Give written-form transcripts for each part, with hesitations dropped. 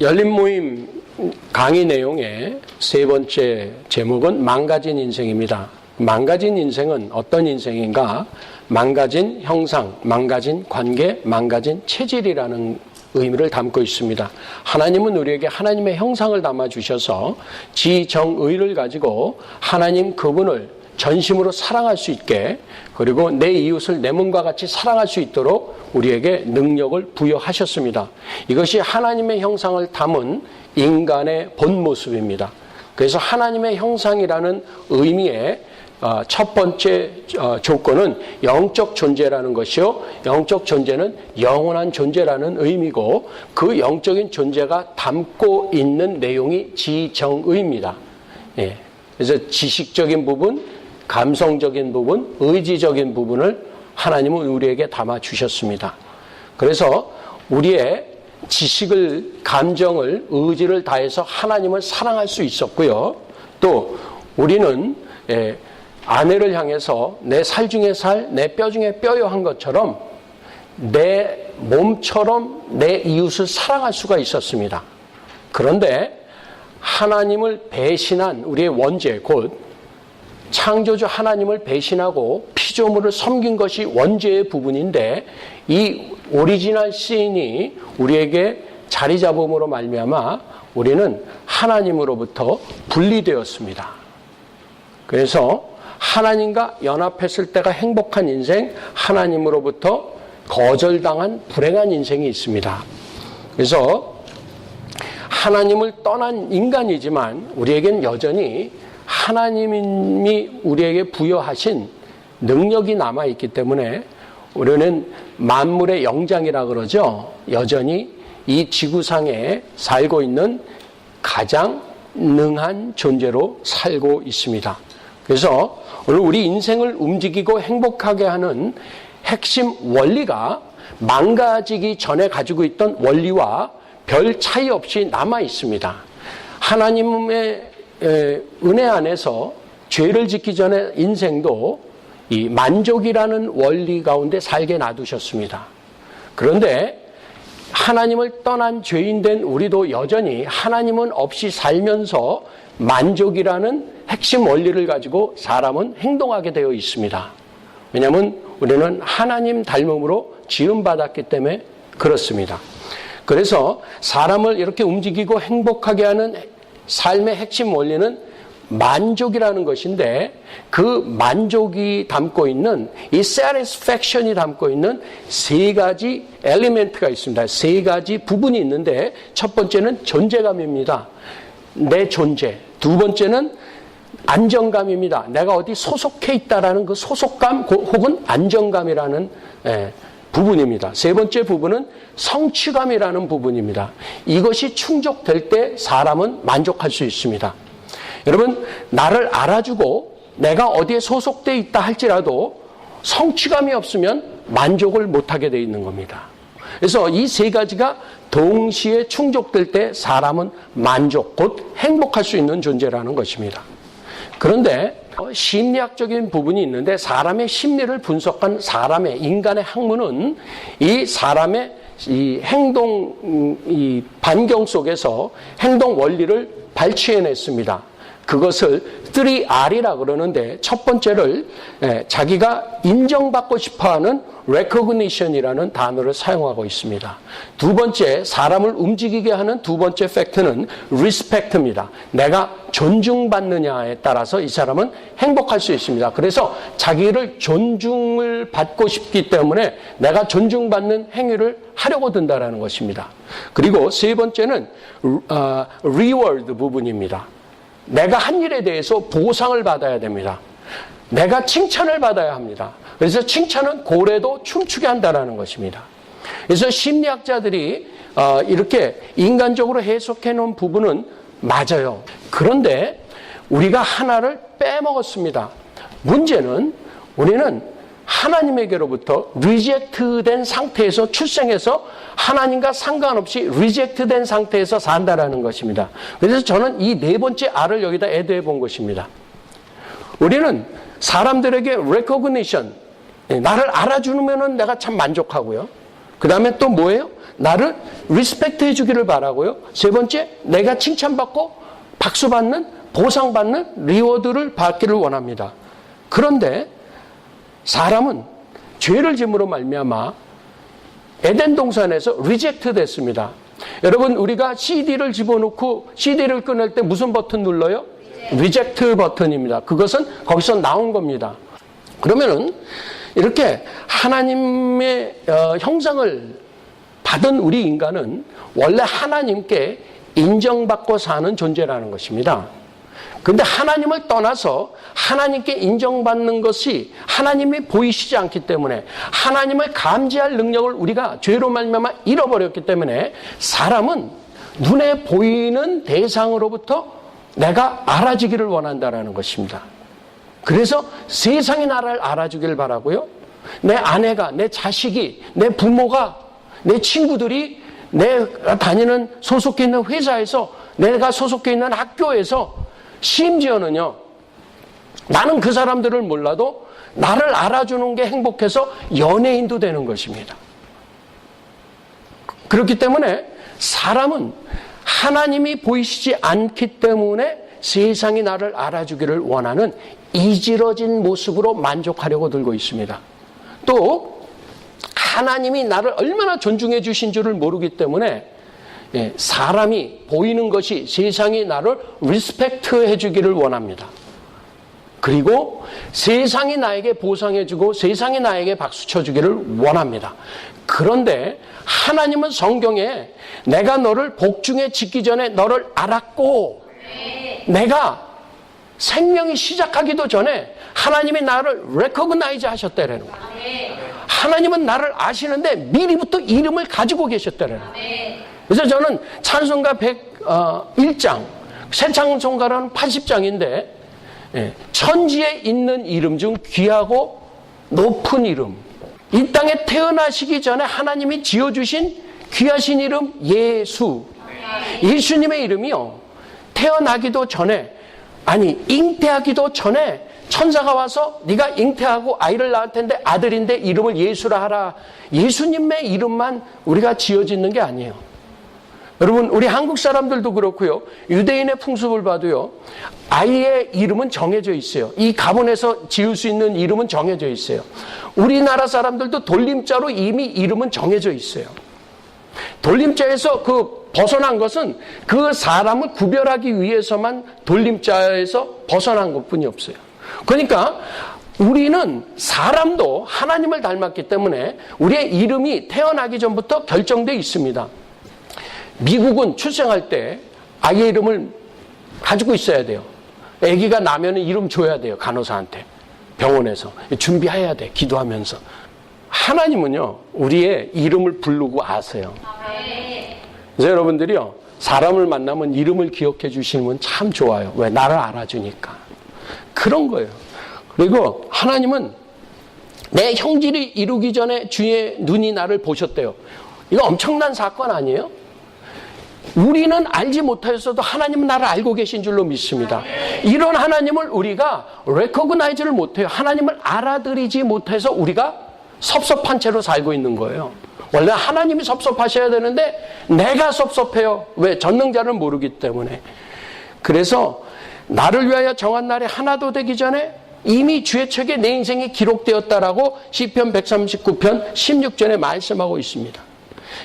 열린 모임 강의 내용의 세 번째 제목은 망가진 인생입니다. 망가진 인생은 어떤 인생인가? 망가진 형상, 망가진 관계, 망가진 체질이라는 의미를 담고 있습니다. 하나님은 우리에게 하나님의 형상을 담아주셔서 지정의를 가지고 하나님 그분을 전심으로 사랑할 수 있게, 그리고 내 이웃을 내 몸과 같이 사랑할 수 있도록 우리에게 능력을 부여하셨습니다. 이것이 하나님의 형상을 담은 인간의 본 모습입니다. 그래서 하나님의 형상이라는 의미의 첫 번째 조건은 영적 존재라는 것이요, 영적 존재는 영원한 존재라는 의미고, 그 영적인 존재가 담고 있는 내용이 지정의입니다. 예. 그래서 지식적인 부분, 감성적인 부분, 의지적인 부분을 하나님은 우리에게 담아 주셨습니다. 그래서 우리의 지식을, 감정을, 의지를 다해서 하나님을 사랑할 수 있었고요. 또 우리는 아내를 향해서 내 살 중에 살, 내 뼈 중에 뼈요 한 것처럼 내 몸처럼 내 이웃을 사랑할 수가 있었습니다. 그런데 하나님을 배신한 우리의 원죄, 곧 창조주 하나님을 배신하고 피조물을 섬긴 것이 원죄의 부분인데, 이 오리지널 신이 우리에게 자리 잡음으로 말미암아 우리는 하나님으로부터 분리되었습니다. 그래서 하나님과 연합했을 때가 행복한 인생, 하나님으로부터 거절당한 불행한 인생이 있습니다. 그래서 하나님을 떠난 인간이지만 우리에겐 여전히 하나님이 우리에게 부여하신 능력이 남아있기 때문에 우리는 만물의 영장이라 그러죠. 여전히 이 지구상에 살고 있는 가장 능한 존재로 살고 있습니다. 그래서 오늘 우리 인생을 움직이고 행복하게 하는 핵심 원리가 망가지기 전에 가지고 있던 원리와 별 차이 없이 남아 있습니다. 하나님의 은혜 안에서 죄를 짓기 전에 인생도 이 만족이라는 원리 가운데 살게 놔두셨습니다. 그런데 하나님을 떠난 죄인 된 우리도 여전히 하나님은 없이 살면서 만족이라는 핵심 원리를 가지고 사람은 행동하게 되어 있습니다. 왜냐하면 우리는 하나님 닮음으로 지음받았기 때문에 그렇습니다. 그래서 사람을 이렇게 움직이고 행복하게 하는 삶의 핵심 원리는 만족이라는 것인데, 그 만족이 담고 있는, 이 satisfaction이 담고 있는 세 가지 엘리멘트가 있습니다. 세 가지 부분이 있는데, 첫 번째는 존재감입니다. 내 존재. 두 번째는 안정감입니다. 내가 어디 소속해 있다라는 그 소속감 혹은 안정감이라는 부분입니다. 세 번째 부분은 성취감이라는 부분입니다. 이것이 충족될 때 사람은 만족할 수 있습니다. 여러분, 나를 알아주고 내가 어디에 소속되어 있다 할지라도 성취감이 없으면 만족을 못하게 되어 있는 겁니다. 그래서 이 세 가지가 동시에 충족될 때 사람은 만족, 곧 행복할 수 있는 존재라는 것입니다. 그런데 심리학적인 부분이 있는데, 사람의 심리를 분석한 사람의, 인간의 학문은 이 사람의 이 행동, 이 반경 속에서 행동 원리를 발췌해냈습니다. 그것을 3R이라 그러는데, 첫 번째를 자기가 인정받고 싶어하는 recognition이라는 단어를 사용하고 있습니다. 두 번째, 사람을 움직이게 하는 두 번째 팩트는 respect입니다. 내가 존중받느냐에 따라서 이 사람은 행복할 수 있습니다. 그래서 자기를 존중을 받고 싶기 때문에 내가 존중받는 행위를 하려고 든다는 것입니다. 그리고 세 번째는 reward 부분입니다. 내가 한 일에 대해서 보상을 받아야 됩니다. 내가 칭찬을 받아야 합니다. 그래서 칭찬은 고래도 춤추게 한다는 것입니다. 그래서 심리학자들이 이렇게 인간적으로 해석해 놓은 부분은 맞아요. 그런데 우리가 하나를 빼먹었습니다. 문제는 우리는 하나님에게로부터 리젝트된 상태에서 출생해서 하나님과 상관없이 리젝트된 상태에서 산다라는 것입니다. 그래서 저는 이 네 번째 R을 여기다 애드해 본 것입니다. 우리는 사람들에게 recognition, 나를 알아주면 내가 참 만족하고요. 그 다음에 또 뭐예요? 나를 리스펙트 해주기를 바라고요. 세 번째, 내가 칭찬받고 박수받는, 보상받는 리워드를 받기를 원합니다. 그런데 사람은 죄를 짐으로 말미암아 에덴 동산에서 리젝트 됐습니다. 여러분, 우리가 CD를 집어넣고 CD를 끊을 때 무슨 버튼 눌러요? 리젝트 버튼입니다. 그것은 거기서 나온 겁니다. 그러면은 이렇게 하나님의 형상을 받은 우리 인간은 원래 하나님께 인정받고 사는 존재라는 것입니다. 그런데 하나님을 떠나서 하나님께 인정받는 것이 하나님이 보이시지 않기 때문에 하나님을 감지할 능력을 우리가 죄로 말미암아 잃어버렸기 때문에 사람은 눈에 보이는 대상으로부터 내가 알아지기를 원한다는 것입니다. 그래서 세상이 나를 알아주기를 바라고요. 내 아내가, 내 자식이, 내 부모가, 내 친구들이, 내 다니는 소속해 있는 회사에서, 내가 소속해 있는 학교에서, 심지어는요, 나는 그 사람들을 몰라도 나를 알아주는 게 행복해서 연예인도 되는 것입니다. 그렇기 때문에 사람은 하나님이 보이시지 않기 때문에 세상이 나를 알아주기를 원하는 이지러진 모습으로 만족하려고 들고 있습니다. 또 하나님이 나를 얼마나 존중해 주신 줄을 모르기 때문에 사람이 보이는 것이 세상이 나를 리스펙트 해주기를 원합니다. 그리고 세상이 나에게 보상해주고 세상이 나에게 박수 쳐주기를 원합니다. 그런데 하나님은 성경에 내가 너를 복중에 짓기 전에 너를 알았고 내가 생명이 시작하기도 전에 하나님이 나를 recognize 하셨다라는 거예요. 하나님은 나를 아시는데 미리부터 이름을 가지고 계셨다라는 거예요. 그래서 저는 찬송가 101장, 새 찬송가라는 80장인데 천지에 있는 이름 중 귀하고 높은 이름, 이 땅에 태어나시기 전에 하나님이 지어주신 귀하신 이름 예수. 예수님의 이름이요, 태어나기도 전에, 아니 잉태하기도 전에 천사가 와서 네가 잉태하고 아이를 낳을 텐데 아들인데 이름을 예수라 하라. 예수님의 이름만 우리가 지어짓는 게 아니에요. 여러분, 우리 한국 사람들도 그렇고요, 유대인의 풍습을 봐도요, 아이의 이름은 정해져 있어요. 이 가문에서 지을 수 있는 이름은 정해져 있어요. 우리나라 사람들도 돌림자로 이미 이름은 정해져 있어요. 돌림자에서 벗어난 것은 그 사람을 구별하기 위해서만 돌림자에서 벗어난 것뿐이 없어요. 그러니까 우리는 사람도 하나님을 닮았기 때문에 우리의 이름이 태어나기 전부터 결정되어 있습니다. 미국은 출생할 때 아이의 이름을 가지고 있어야 돼요. 아기가 나면 이름 줘야 돼요. 간호사한테, 병원에서 준비해야 돼, 기도하면서. 하나님은요, 우리의 이름을 부르고 아세요. 그래서 여러분들이요, 사람을 만나면 이름을 기억해 주시면 참 좋아요. 왜? 나를 알아주니까. 그런 거예요. 그리고 하나님은 내 형질이 이루기 전에 주의 눈이 나를 보셨대요. 이거 엄청난 사건 아니에요? 우리는 알지 못하였어도 하나님은 나를 알고 계신 줄로 믿습니다. 이런 하나님을 우리가 recognize를 못해요. 하나님을 알아들이지 못해서 우리가 섭섭한 채로 살고 있는 거예요. 원래 하나님이 섭섭하셔야 되는데 내가 섭섭해요. 왜? 전능자를 모르기 때문에. 그래서 나를 위하여 정한 날이 하나도 되기 전에 이미 주의 책에 내 인생이 기록되었다라고 시편 139편 16절에 말씀하고 있습니다.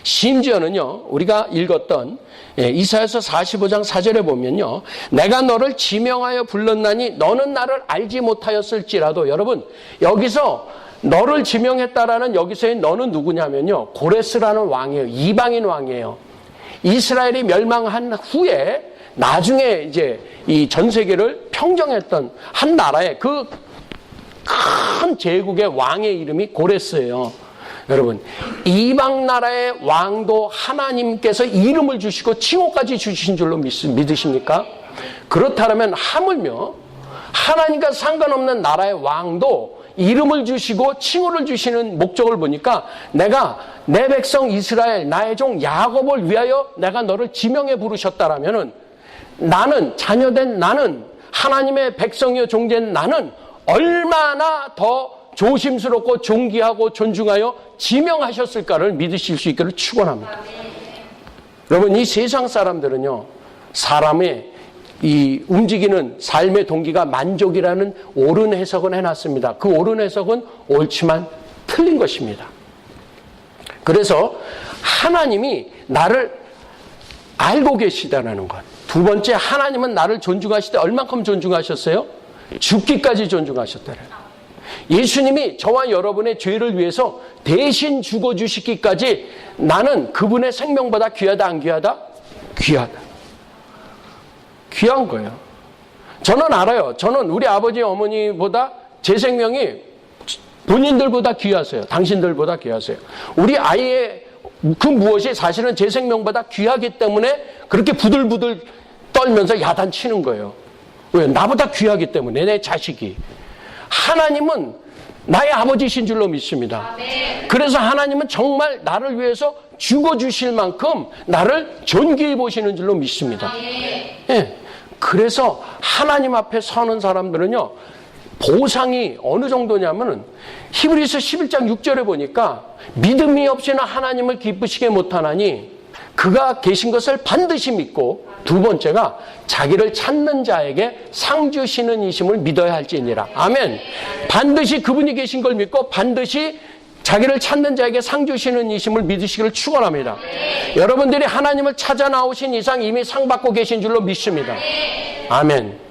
심지어는요, 우리가 읽었던 이사야서 45장 4절에 보면요, 내가 너를 지명하여 불렀나니 너는 나를 알지 못하였을지라도. 여러분, 여기서 너를 지명했다라는 여기서의 너는 누구냐면요, 고레스라는 왕이에요. 이방인 왕이에요. 이스라엘이 멸망한 후에 나중에 이제 이 전 세계를 평정했던 한 나라의 그 큰 제국의 왕의 이름이 고레스예요. 여러분, 이방 나라의 왕도 하나님께서 이름을 주시고 칭호까지 주신 줄로 믿으십니까? 그렇다면 하물며 하나님과 상관없는 나라의 왕도 이름을 주시고 칭호를 주시는 목적을 보니까 내가 내 백성 이스라엘, 나의 종 야곱을 위하여 내가 너를 지명해 부르셨다라면은 나는, 자녀된 나는, 하나님의 백성이여 종된 나는 얼마나 더 조심스럽고 존귀하고 존중하여 지명하셨을까를 믿으실 수 있기를 축원합니다. 여러분, 이 세상 사람들은요, 사람의 이 움직이는 삶의 동기가 만족이라는 옳은 해석은 해놨습니다. 그 옳은 해석은 옳지만 틀린 것입니다. 그래서 하나님이 나를 알고 계시다는 것. 두 번째, 하나님은 나를 존중하시되 얼만큼 존중하셨어요? 죽기까지 존중하셨다는 것. 예수님이 저와 여러분의 죄를 위해서 대신 죽어주시기까지 나는 그분의 생명보다 귀하다, 안 귀하다? 귀하다. 귀한 거예요. 저는 알아요. 저는 우리 아버지 어머니보다 제 생명이 본인들보다 귀하세요. 당신들보다 귀하세요. 우리 아이의 그 무엇이 사실은 제 생명보다 귀하기 때문에 그렇게 부들부들 떨면서 야단치는 거예요. 왜? 나보다 귀하기 때문에, 내 자식이. 하나님은 나의 아버지신 줄로 믿습니다. 그래서 하나님은 정말 나를 위해서 죽어주실 만큼 나를 존귀히 보시는 줄로 믿습니다. 예. 그래서 하나님 앞에 서는 사람들은요, 보상이 어느 정도냐면은 히브리서 11장 6절에 보니까 믿음이 없이는 하나님을 기쁘시게 못하나니 그가 계신 것을 반드시 믿고, 두 번째가 자기를 찾는 자에게 상 주시는 이심을 믿어야 할지니라. 아멘. 반드시 그분이 계신 걸 믿고 반드시 자기를 찾는 자에게 상 주시는 이심을 믿으시기를 축원합니다. 여러분들이 하나님을 찾아 나오신 이상 이미 상 받고 계신 줄로 믿습니다. 아멘.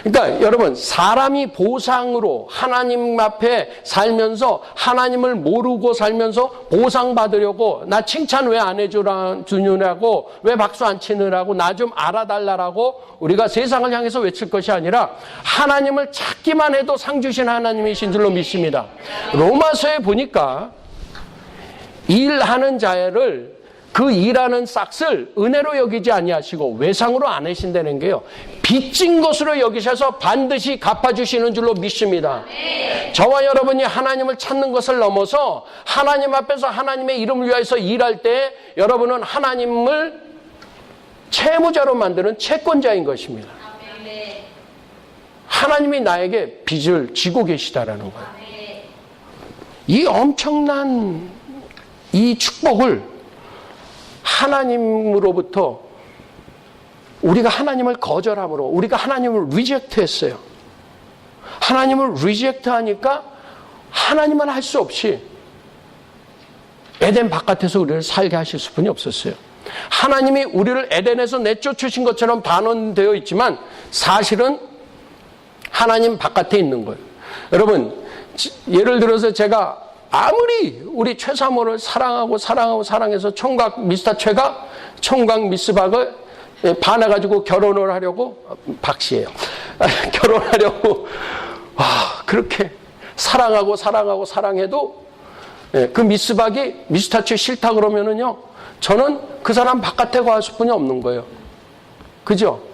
그러니까 여러분, 사람이 보상으로 하나님 앞에 살면서 하나님을 모르고 살면서 보상받으려고, 나 칭찬 왜 안 해주냐고, 왜 박수 안 치느라고, 나 좀 알아달라고 우리가 세상을 향해서 외칠 것이 아니라 하나님을 찾기만 해도 상 주신 하나님이신 줄로 믿습니다. 로마서에 보니까 일하는 자를, 그 일하는 싹을 은혜로 여기지 아니하시고 외상으로 안 하신다는 게요, 빚진 것으로 여기셔서 반드시 갚아주시는 줄로 믿습니다. 저와 여러분이 하나님을 찾는 것을 넘어서 하나님 앞에서 하나님의 이름을 위해서 일할 때 여러분은 하나님을 채무자로 만드는 채권자인 것입니다. 하나님이 나에게 빚을 지고 계시다라는 거예요. 이 엄청난 이 축복을 하나님으로부터, 우리가 하나님을 거절함으로 우리가 하나님을 리젝트했어요. 하나님을 리젝트하니까 하나님은 할 수 없이 에덴 바깥에서 우리를 살게 하실 수뿐이 없었어요. 하나님이 우리를 에덴에서 내쫓으신 것처럼 단언되어 있지만 사실은 하나님 바깥에 있는 거예요. 여러분, 예를 들어서 제가 아무리 우리 최사모를 사랑해서 총각 미스터 최가 총각 미스 박을 반해가지고 결혼을 하려고, 박씨예요. 결혼하려고 그렇게 사랑해도 그 미스 박이 미스터 최 싫다 그러면은요, 저는 그 사람 바깥에 갈 수뿐이 없는 거예요. 그죠?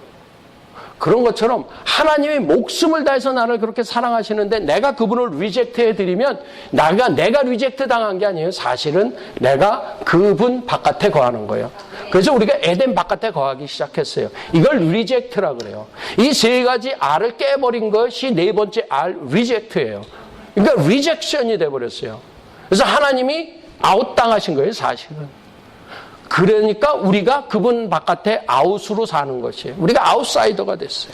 그런 것처럼 하나님이 목숨을 다해서 나를 그렇게 사랑하시는데 내가 그분을 리젝트 해드리면 내가 리젝트 당한 게 아니에요. 사실은 내가 그분 바깥에 거하는 거예요. 그래서 우리가 에덴 바깥에 거하기 시작했어요. 이걸 리젝트라 그래요. 이 세 가지 R을 깨버린 것이 네 번째 R, 리젝트예요. 그러니까 리젝션이 돼버렸어요. 그래서 하나님이 아웃당하신 거예요, 사실은. 그러니까 우리가 그분 바깥에 아웃으로 사는 것이에요. 우리가 아웃사이더가 됐어요.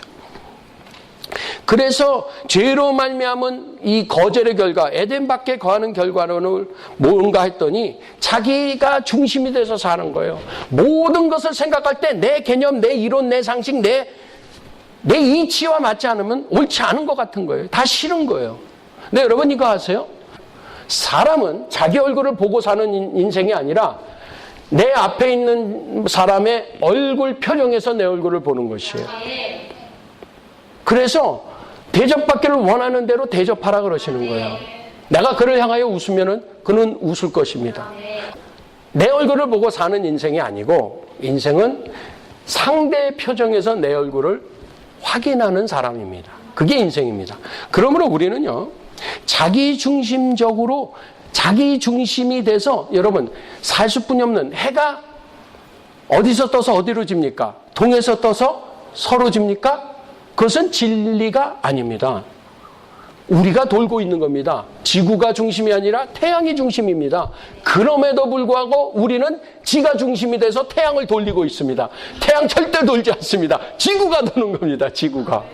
그래서 죄로 말미암은 이 거절의 결과, 에덴 밖에 거하는 결과는 뭔가 했더니 자기가 중심이 돼서 사는 거예요. 모든 것을 생각할 때 내 개념, 내 이론, 내 상식, 내 이치와 맞지 않으면 옳지 않은 것 같은 거예요. 다 싫은 거예요. 근데 여러분 이거 아세요? 사람은 자기 얼굴을 보고 사는 인생이 아니라 내 앞에 있는 사람의 얼굴 표정에서 내 얼굴을 보는 것이에요. 그래서 대접받기를 원하는 대로 대접하라 그러시는 거예요. 내가 그를 향하여 웃으면은 그는 웃을 것입니다. 내 얼굴을 보고 사는 인생이 아니고, 인생은 상대의 표정에서 내 얼굴을 확인하는 사람입니다. 그게 인생입니다. 그러므로 우리는요, 자기 중심이 돼서 여러분 살 수뿐이 없는, 해가 어디서 떠서 어디로 집니까? 동에서 떠서 서로 집니까? 그것은 진리가 아닙니다. 우리가 돌고 있는 겁니다. 지구가 중심이 아니라 태양이 중심입니다. 그럼에도 불구하고 우리는 지가 중심이 돼서 태양을 돌리고 있습니다. 태양 절대 돌지 않습니다. 지구가 도는 겁니다. 지구가.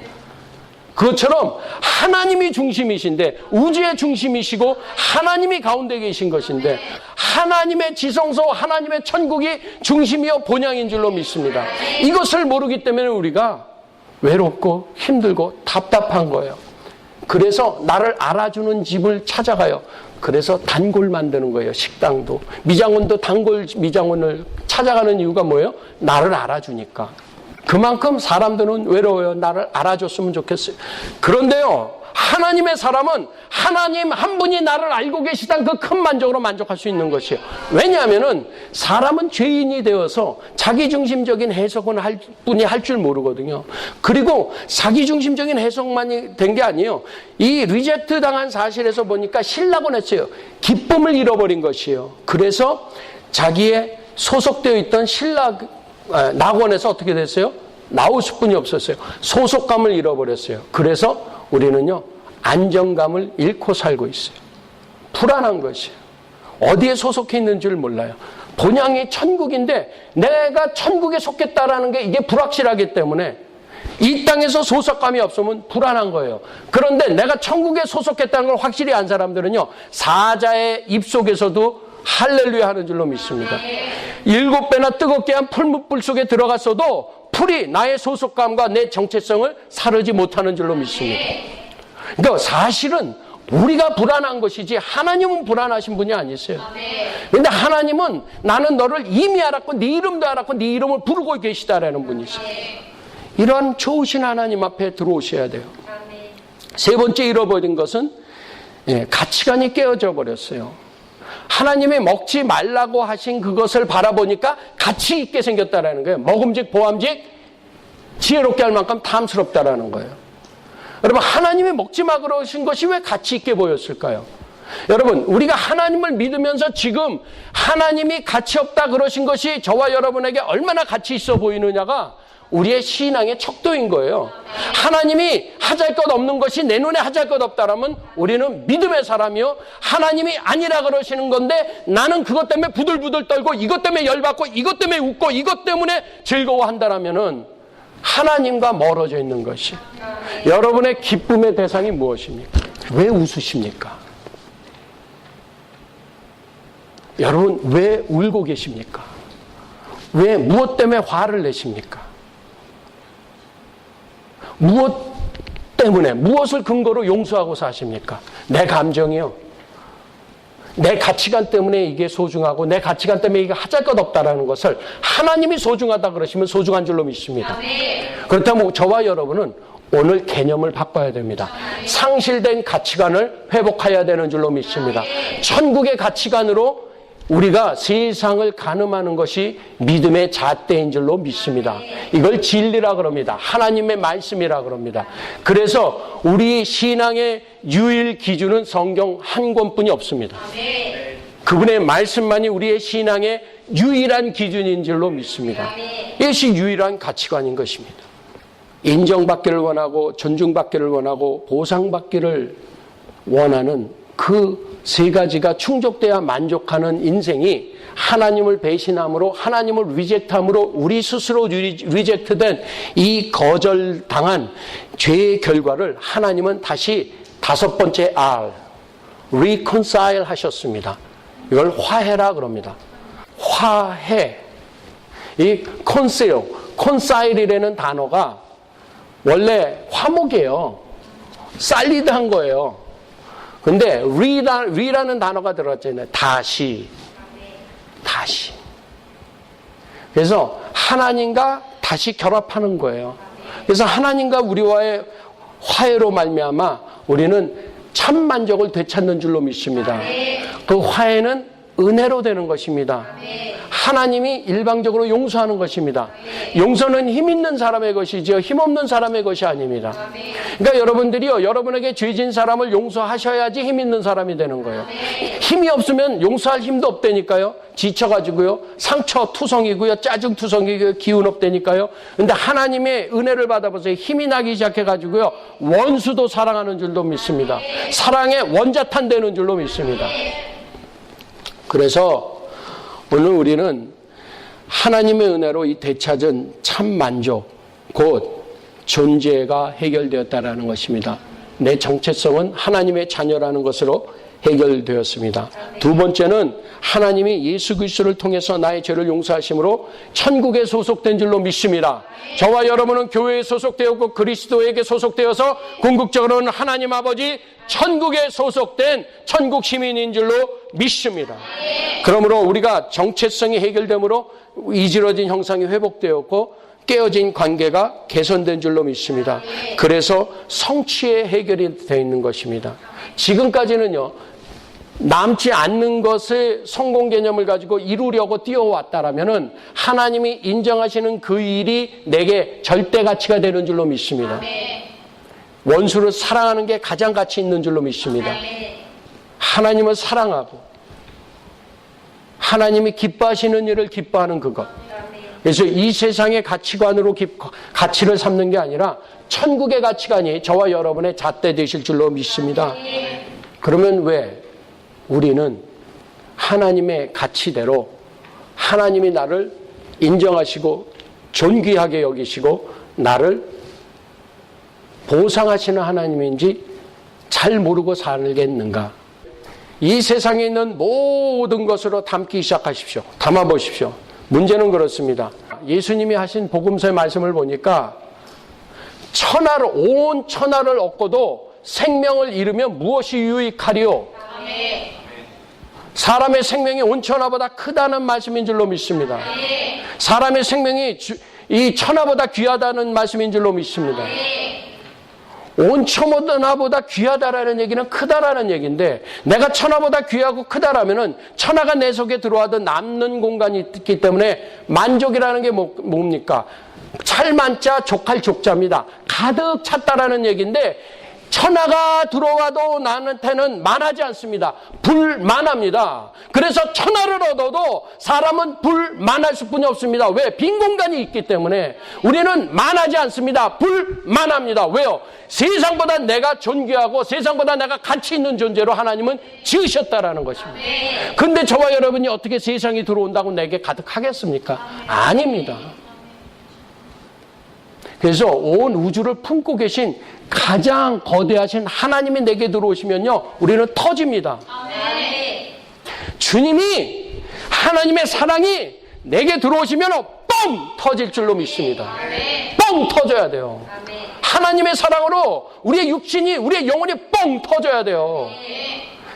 그것처럼 하나님이 중심이신데, 우주의 중심이시고 하나님이 가운데 계신 것인데, 하나님의 지성소, 하나님의 천국이 중심이요 본향인 줄로 믿습니다. 이것을 모르기 때문에 우리가 외롭고 힘들고 답답한 거예요. 그래서 나를 알아주는 집을 찾아가요. 그래서 단골 만드는 거예요. 식당도. 미장원도 단골 미장원을 찾아가는 이유가 뭐예요? 나를 알아주니까. 그만큼 사람들은 외로워요. 나를 알아줬으면 좋겠어요. 그런데요, 하나님의 사람은 하나님 한 분이 나를 알고 계시다는 그 큰 만족으로 만족할 수 있는 것이에요. 왜냐하면은 사람은 죄인이 되어서 자기중심적인 해석은 할 뿐이 할 줄 모르거든요. 그리고 자기중심적인 해석만이 된 게 아니에요. 이 리젝트 당한 사실에서 보니까 신락은 했어요. 기쁨을 잃어버린 것이에요. 그래서 자기의 소속되어 있던 낙원에서 어떻게 됐어요? 나올 수뿐이 없었어요. 소속감을 잃어버렸어요. 그래서 우리는요, 안정감을 잃고 살고 있어요. 불안한 것이에요. 어디에 소속해 있는 줄 몰라요. 본향이 천국인데 내가 천국에 속했다라는 게 이게 불확실하기 때문에 이 땅에서 소속감이 없으면 불안한 거예요. 그런데 내가 천국에 소속했다는 걸 확실히 안 사람들은요, 사자의 입속에서도 할렐루야 하는 줄로 믿습니다. 7배나 뜨겁게 한 풀무불 속에 들어갔어도 풀이 나의 소속감과 내 정체성을 사르지 못하는 줄로 믿습니다. 그러니까 사실은 우리가 불안한 것이지 하나님은 불안하신 분이 아니세요. 그런데 하나님은 나는 너를 이미 알았고 네 이름도 알았고 네 이름을 부르고 계시다라는 분이세요. 이러한 좋으신 하나님 앞에 들어오셔야 돼요. 세 번째 잃어버린 것은 가치관이 깨어져 버렸어요. 하나님이 먹지 말라고 하신 그것을 바라보니까 가치 있게 생겼다라는 거예요. 먹음직 보암직 지혜롭게 할 만큼 탐스럽다라는 거예요. 여러분, 하나님이 먹지 마 그러신 것이 왜 가치 있게 보였을까요? 여러분, 우리가 하나님을 믿으면서 지금 하나님이 가치 없다 그러신 것이 저와 여러분에게 얼마나 가치 있어 보이느냐가 우리의 신앙의 척도인 거예요. 하나님이 하잘 것 없는 것이 내 눈에 하잘 것 없다라면 우리는 믿음의 사람이요, 하나님이 아니라 그러시는 건데 나는 그것 때문에 부들부들 떨고 이것 때문에 열받고 이것 때문에 웃고 이것 때문에 즐거워한다라면은 하나님과 멀어져 있는 것이. 여러분의 기쁨의 대상이 무엇입니까? 왜 웃으십니까? 여러분, 왜 울고 계십니까? 왜 무엇 때문에 화를 내십니까? 무엇 때문에, 무엇을 근거로 용서하고 사십니까? 내 감정이요. 내 가치관 때문에 이게 소중하고 내 가치관 때문에 이게 하잘것없다라는 것을 하나님이 소중하다 그러시면 소중한 줄로 믿습니다. 그렇다면 저와 여러분은 오늘 개념을 바꿔야 됩니다. 상실된 가치관을 회복해야 되는 줄로 믿습니다. 천국의 가치관으로 우리가 세상을 가늠하는 것이 믿음의 잣대인 줄로 믿습니다. 이걸 진리라 그럽니다. 하나님의 말씀이라 그럽니다. 그래서 우리 신앙의 유일 기준은 성경 한 권뿐이 없습니다. 그분의 말씀만이 우리의 신앙의 유일한 기준인 줄로 믿습니다. 이것이 유일한 가치관인 것입니다. 인정받기를 원하고 존중받기를 원하고 보상받기를 원하는 그 세 가지가 충족돼야 만족하는 인생이 하나님을 배신함으로, 하나님을 리젝트함으로 우리 스스로 리젝트된 이 거절당한 죄의 결과를 하나님은 다시 다섯 번째 R, reconcile 하셨습니다. 이걸 화해라 그럽니다. 화해. 이 reconcile이라는 단어가 원래 화목이에요. 살리드한 거예요. 근데 re라는 단어가 들어갔잖아요. 다시. 그래서 하나님과 다시 결합하는 거예요. 그래서 하나님과 우리와의 화해로 말미암아 우리는 참 만족을 되찾는 줄로 믿습니다. 그 화해는 은혜로 되는 것입니다. 하나님이 일방적으로 용서하는 것입니다. 용서는 힘 있는 사람의 것이죠. 힘 없는 사람의 것이 아닙니다. 그러니까 여러분들이요, 여러분에게 죄진 사람을 용서하셔야지 힘 있는 사람이 되는 거예요. 힘이 없으면 용서할 힘도 없다니까요. 지쳐가지고요, 상처 투성이고요, 짜증 투성이고요, 기운 없다니까요. 근데 하나님의 은혜를 받아보세요. 힘이 나기 시작해가지고요, 원수도 사랑하는 줄도 믿습니다. 사랑의 원자탄 되는 줄로 믿습니다. 그래서 오늘 우리는 하나님의 은혜로 이 되찾은 참 만족, 곧 존재가 해결되었다라는 것입니다. 내 정체성은 하나님의 자녀라는 것으로 해결되었습니다. 두 번째는 하나님이 예수 그리스도를 통해서 나의 죄를 용서하심으로 천국에 소속된 줄로 믿습니다. 저와 여러분은 교회에 소속되었고 그리스도에게 소속되어서 궁극적으로는 하나님 아버지 천국에 소속된 천국 시민인 줄로 믿습니다. 그러므로 우리가 정체성이 해결되므로 이지러진 형상이 회복되었고 깨어진 관계가 개선된 줄로 믿습니다. 그래서 성취의 해결이 되어 있는 것입니다. 지금까지는요, 남지 않는 것의 성공 개념을 가지고 이루려고 뛰어왔다라면은 하나님이 인정하시는 그 일이 내게 절대 가치가 되는 줄로 믿습니다. 원수를 사랑하는 게 가장 가치 있는 줄로 믿습니다. 하나님을 사랑하고 하나님이 기뻐하시는 일을 기뻐하는 그것. 그래서 이 세상의 가치관으로 가치를 삼는 게 아니라 천국의 가치관이 저와 여러분의 잣대 되실 줄로 믿습니다. 그러면 왜 우리는 하나님의 가치대로 하나님이 나를 인정하시고 존귀하게 여기시고 나를 보상하시는 하나님인지 잘 모르고 살겠는가? 이 세상에 있는 모든 것으로 담기 시작하십시오. 담아보십시오. 문제는 그렇습니다. 예수님이 하신 복음서의 말씀을 보니까 온 천하를 얻고도 생명을 잃으면 무엇이 유익하리요? 사람의 생명이 온 천하보다 크다는 말씀인 줄로 믿습니다. 사람의 생명이 이 천하보다 귀하다는 말씀인 줄로 믿습니다. 온 천하보다 귀하다라는 얘기는 크다라는 얘기인데, 내가 천하보다 귀하고 크다라면은 천하가 내 속에 들어와도 남는 공간이 있기 때문에 만족이라는 게 뭡니까? 찰만자 족할 족자입니다. 가득 찼다라는 얘기인데, 천하가 들어와도 나한테는 만하지 않습니다. 불만합니다. 그래서 천하를 얻어도 사람은 불만할 수뿐이 없습니다. 왜? 빈 공간이 있기 때문에. 우리는 만하지 않습니다. 불만합니다. 왜요? 세상보다 내가 존귀하고 세상보다 내가 가치 있는 존재로 하나님은 지으셨다라는 것입니다. 근데 저와 여러분이 어떻게 세상이 들어온다고 내게 가득하겠습니까? 아닙니다. 그래서 온 우주를 품고 계신 가장 거대하신 하나님이 내게 들어오시면요, 우리는 터집니다. 주님이, 하나님의 사랑이 내게 들어오시면 뻥 터질 줄로 믿습니다. 뻥 터져야 돼요. 하나님의 사랑으로 우리의 육신이, 우리의 영혼이 뻥 터져야 돼요.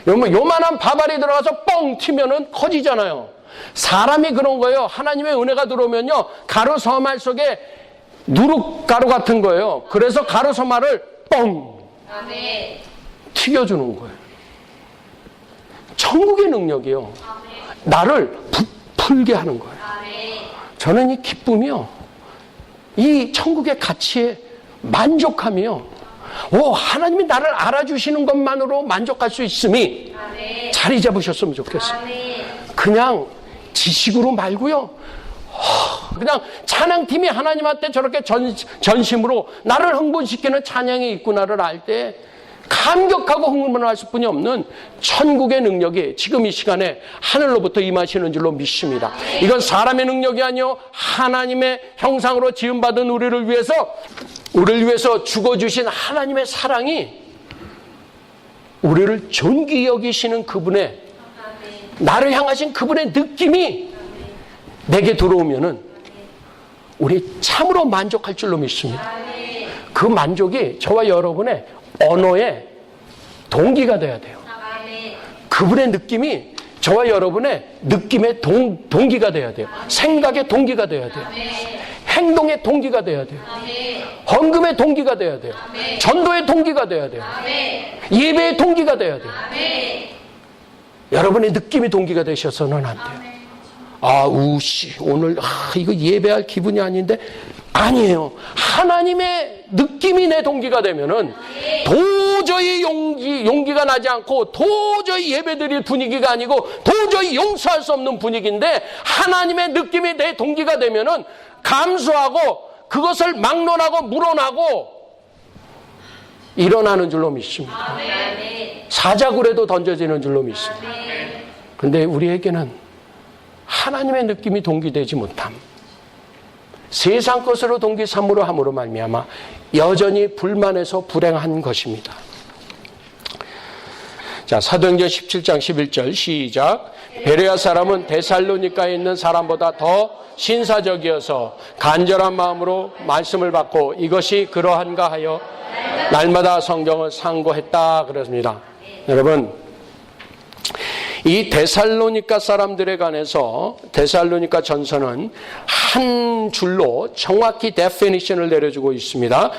요만한 바발이 들어가서 뻥 튀면은 커지잖아요. 사람이 그런 거예요. 하나님의 은혜가 들어오면요, 가루 서말 속에 누룩가루 같은 거예요. 그래서 가루 서말을 뻥 튀겨주는 거예요. 천국의 능력이요, 나를 부풀게 하는 거예요. 저는 이 기쁨이요, 이 천국의 가치에 만족함이요, 하나님이 나를 알아주시는 것만으로 만족할 수 있음이 자리 잡으셨으면 좋겠어요. 그냥 지식으로 말고요, 그냥 찬양팀이 하나님한테 저렇게 전심으로 나를 흥분시키는 찬양이 있구나를 알 때 감격하고 흥분하실 뿐이 없는 천국의 능력이 지금 이 시간에 하늘로부터 임하시는 줄로 믿습니다. 이건 사람의 능력이 아니요, 하나님의 형상으로 지음받은 우리를 위해서 죽어주신 하나님의 사랑이, 우리를 존귀히 여기시는 그분의, 나를 향하신 그분의 느낌이 내게 들어오면은 우리 참으로 만족할 줄로 믿습니다. 그 만족이 저와 여러분의 언어의 동기가 돼야 돼요. 그분의 느낌이 저와 여러분의 느낌의 동기가 돼야 돼요. 생각의 동기가 돼야 돼요. 행동의 동기가 돼야 돼요. 헌금의 동기가 돼야 돼요. 전도의 동기가 돼야 돼요. 예배의 동기가 돼야 돼요. 여러분의 느낌이 동기가 되셔서는 안 돼요. 오늘 이거 예배할 기분이 아닌데, 아니에요. 하나님의 느낌이 내 동기가 되면은 도저히 용기가 나지 않고 도저히 예배드릴 분위기가 아니고 도저히 용서할 수 없는 분위기인데, 하나님의 느낌이 내 동기가 되면은 감수하고 그것을 막론하고 물어나고 일어나는 줄로 믿습니다. 사자굴에도 던져지는 줄로 믿습니다. 그런데 우리에게는 하나님의 느낌이 동기되지 못함, 세상 것으로 동기 삼으로 함으로 말미암아 여전히 불만해서 불행한 것입니다. 자, 사도행전 17장 11절 시작. 베레아 사람은 데살로니가에 있는 사람보다 더 신사적이어서 간절한 마음으로 말씀을 받고 이것이 그러한가 하여 날마다 성경을 상고했다 그랬습니다. 여러분, 이 데살로니가 사람들에 관해서 데살로니가 전서는 한 줄로 정확히 데피니션을 내려주고 있습니다.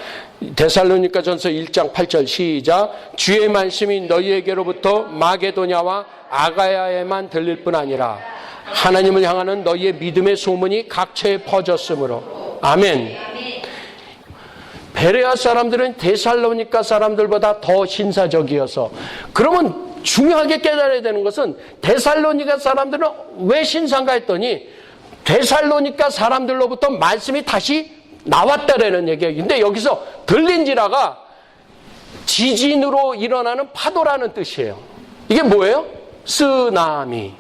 데살로니가 전서 1장 8절 시작. 주의 말씀이 너희에게로부터 마게도냐와 아가야에만 들릴 뿐 아니라 하나님을 향하는 너희의 믿음의 소문이 각처에 퍼졌으므로. 아멘. 베레아 사람들은 데살로니가 사람들보다 더 신사적이어서, 그러면 중요하게 깨달아야 되는 것은 데살로니가 사람들은 왜 신사인가 했더니 데살로니가 사람들로부터 말씀이 다시 나왔다라는 얘기예요. 근데 여기서 들린지라가 지진으로 일어나는 파도라는 뜻이에요. 이게 뭐예요? 쓰나미.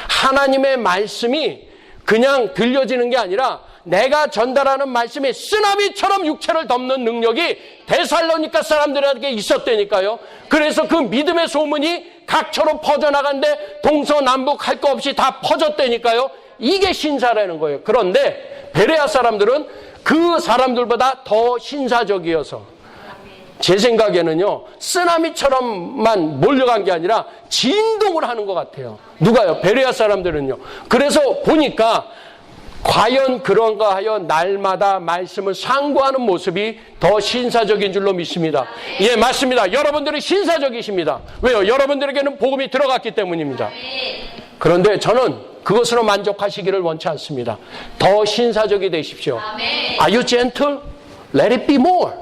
하나님의 말씀이 그냥 들려지는 게 아니라 내가 전달하는 말씀이 쓰나미처럼 육체를 덮는 능력이 데살로니가 사람들에게 있었다니까요. 그래서 그 믿음의 소문이 각처로 퍼져나간데 동서남북 할 거 없이 다 퍼졌다니까요. 이게 신사라는 거예요. 그런데 베레아 사람들은 그 사람들보다 더 신사적이어서, 제 생각에는요, 쓰나미처럼만 몰려간 게 아니라 진동을 하는 것 같아요. 누가요? 베레아 사람들은요. 그래서 보니까 과연 그런가 하여 날마다 말씀을 상고하는 모습이 더 신사적인 줄로 믿습니다. 예, 맞습니다. 여러분들이 신사적이십니다. 왜요? 여러분들에게는 복음이 들어갔기 때문입니다. 그런데 저는 그것으로 만족하시기를 원치 않습니다. 더 신사적이 되십시오. Are you gentle? Let it be more.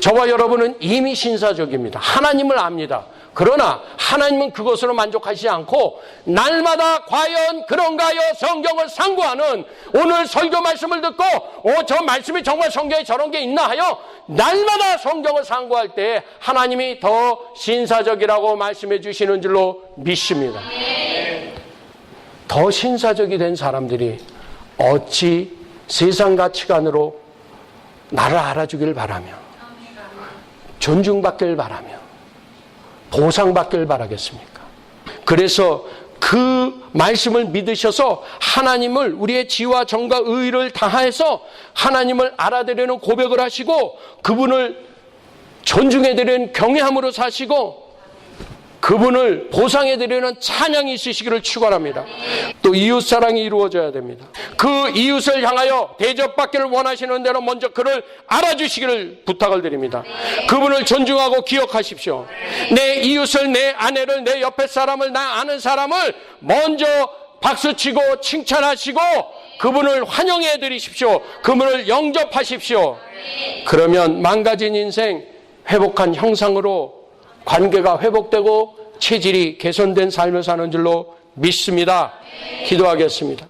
저와 여러분은 이미 신사적입니다. 하나님을 압니다. 그러나 하나님은 그것으로 만족하시지 않고 날마다 과연 그런가 하여 성경을 상고하는, 오늘 설교 말씀을 듣고 저 말씀이 정말 성경에 저런 게 있나 하여 날마다 성경을 상고할 때 하나님이 더 신사적이라고 말씀해 주시는 줄로 믿습니다. 더 신사적이 된 사람들이 어찌 세상 가치관으로 나를 알아주길 바라며 존중받길 바라며 보상받길 바라겠습니까? 그래서 그 말씀을 믿으셔서 하나님을, 우리의 지와 정과 의를 다해서 하나님을 알아드리는 고백을 하시고 그분을 존중해드리는 경외함으로 사시고 그분을 보상해드리는 찬양이 있으시기를 축원합니다. 또 이웃사랑이 이루어져야 됩니다. 그 이웃을 향하여 대접받기를 원하시는 대로 먼저 그를 알아주시기를 부탁을 드립니다. 그분을 존중하고 기억하십시오. 내 이웃을, 내 아내를, 내 옆에 사람을, 나 아는 사람을 먼저 박수치고 칭찬하시고 그분을 환영해드리십시오. 그분을 영접하십시오. 그러면 망가진 인생 회복한 형상으로 관계가 회복되고 체질이 개선된 삶을 사는 줄로 믿습니다. 기도하겠습니다.